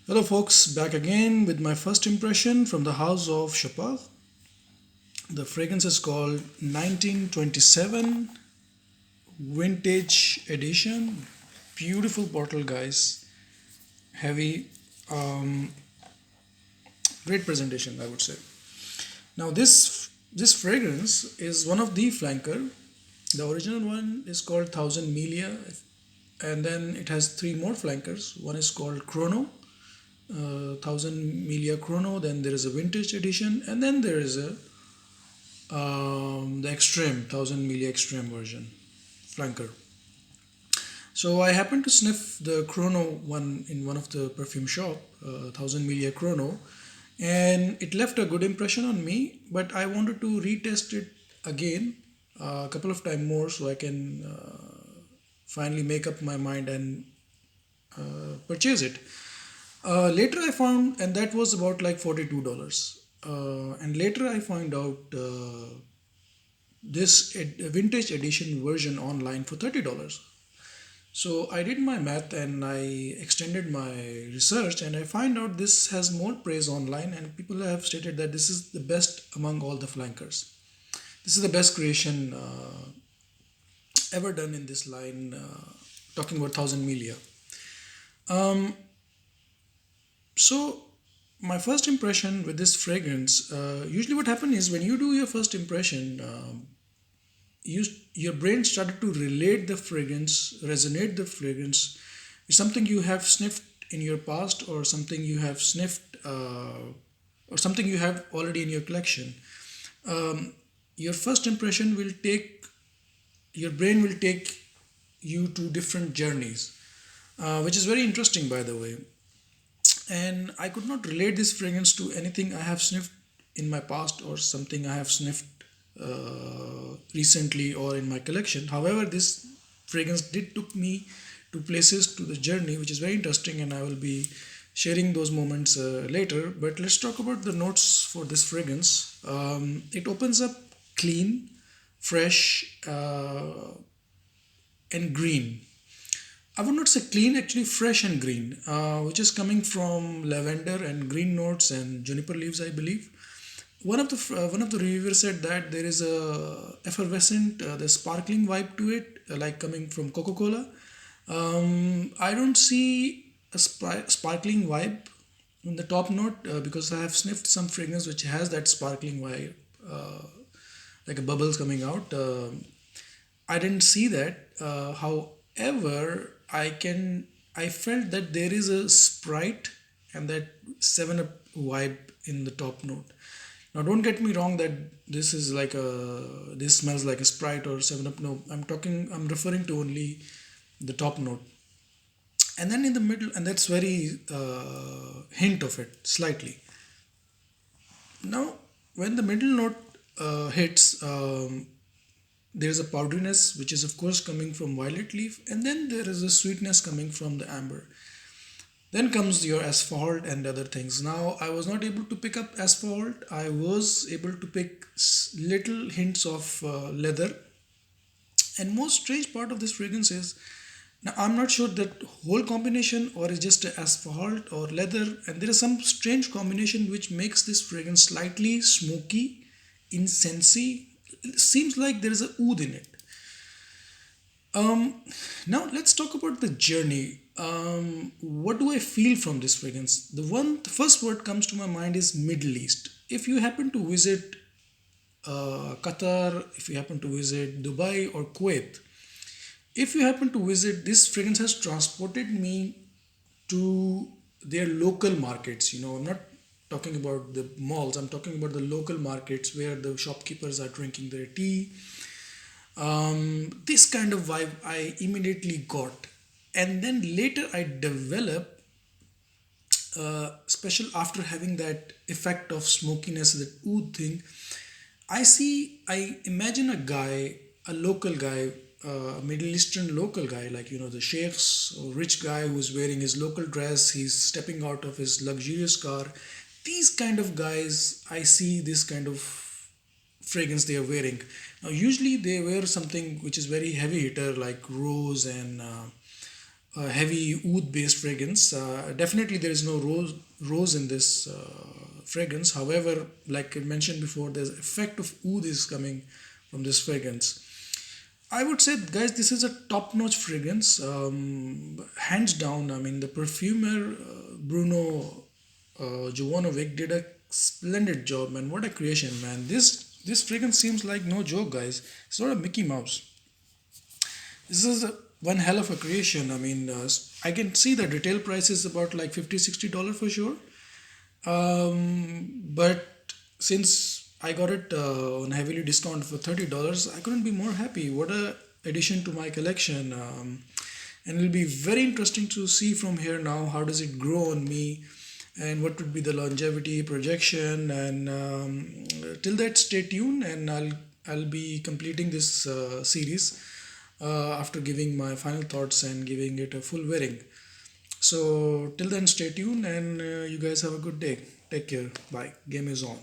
Hello, folks, back again with my first impression from the house of Chopard. The fragrance is called 1927 Vintage Edition. Beautiful bottle, guys. Heavy, um, great presentation, I would say. Now, this fragrance is one of the flanker. The original one is called Thousand Miglia, and then it has three more flankers. One is called Chrono, Thousand Miglia Chrono. Then there is a Vintage Edition, and then there is a the extreme 1000 milli extreme version flanker. So I happened to sniff the chrono one in one of the perfume shop, 1000 milli chrono, and it left a good impression on me, but I wanted to retest it again a couple of times more so I can finally make up my mind and purchase it. Later I found, and that was about like $42. And later I find out this vintage edition version online for $30. So I did my math and I extended my research, and I find out this has more praise online, and people have stated that this is the best among all the flankers. This is the best creation ever done in this line, talking about 1000 milia. Um, so my first impression with this fragrance, usually what happens is when you do your first impression, you your brain started to relate the fragrance, resonate the fragrance. It's something you have sniffed in your past, or something you have sniffed, or something you have already in your collection. Your first impression will take your brain will take you to different journeys, which is very interesting, by the way. And I could not relate this fragrance to anything I have sniffed in my past or something I have sniffed recently or in my collection. However, this fragrance did took me to places to the journey, which is very interesting, and I will be sharing those moments later. But let's talk about the notes for this fragrance. It opens up clean, fresh, and green. I would not say clean, actually fresh and green, which is coming from lavender and green notes and juniper leaves, I believe. One of the reviewers said that there is a effervescent, the sparkling vibe to it, like coming from Coca-Cola. I don't see a sparkling vibe in the top note because I have sniffed some fragrance which has that sparkling vibe, like a bubbles coming out. I didn't see that. However, I felt that there is a Sprite and that Seven Up vibe in the top note. Now, don't get me wrong that this smells like a Sprite or Seven Up. No, I'm referring to only the top note, and then in the middle, and that's very hint of it slightly. Now, when the middle note hits, there is a powderiness, which is of course coming from violet leaf, and then there is a sweetness coming from the amber. Then comes your asphalt and other things. Now, I was not able to pick up asphalt. I was able to pick little hints of leather. And most strange part of this fragrance is, now I'm not sure that whole combination or is just asphalt or leather, and there is some strange combination which makes this fragrance slightly smoky, incensey. It seems like there is a oud in it. Um, Now let's talk about the journey. What do I feel from this fragrance? The first word comes to my mind is Middle East. If you happen to visit Qatar, if you happen to visit Dubai or Kuwait, if you happen to visit, this fragrance has transported me to their local markets. I'm not talking about the malls. I'm talking about the local markets where the shopkeepers are drinking their tea. This kind of vibe I immediately got, and then later I developed special after having that effect of smokiness, that oud thing. I imagine a guy, a local guy, a Middle Eastern local guy, like the sheikhs or rich guy who's wearing his local dress. He's stepping out of his luxurious car. These kind of guys, I see this kind of fragrance they are wearing. Now, usually they wear something which is very heavy hitter, like rose and a heavy oud based fragrance. Definitely, there is no rose in this fragrance. However, like I mentioned before, there's effect of oud is coming from this fragrance. I would say, guys, this is a top-notch fragrance, hands down. I mean, the perfumer Bruno Jovanovic did a splendid job, man. What a creation, man! This fragrance seems like no joke, guys. It's not a Mickey Mouse. This is one hell of a creation. I mean, I can see the retail price is about like $50-$60 for sure. But since I got it on heavily discount for $30, I couldn't be more happy. What a addition to my collection. And it'll be very interesting to see from here now how does it grow on me and what would be the longevity projection. And till that, stay tuned, and I'll be completing this series after giving my final thoughts and giving it a full wearing. So till then, stay tuned, and you guys have a good day. Take care. Bye. Game is on.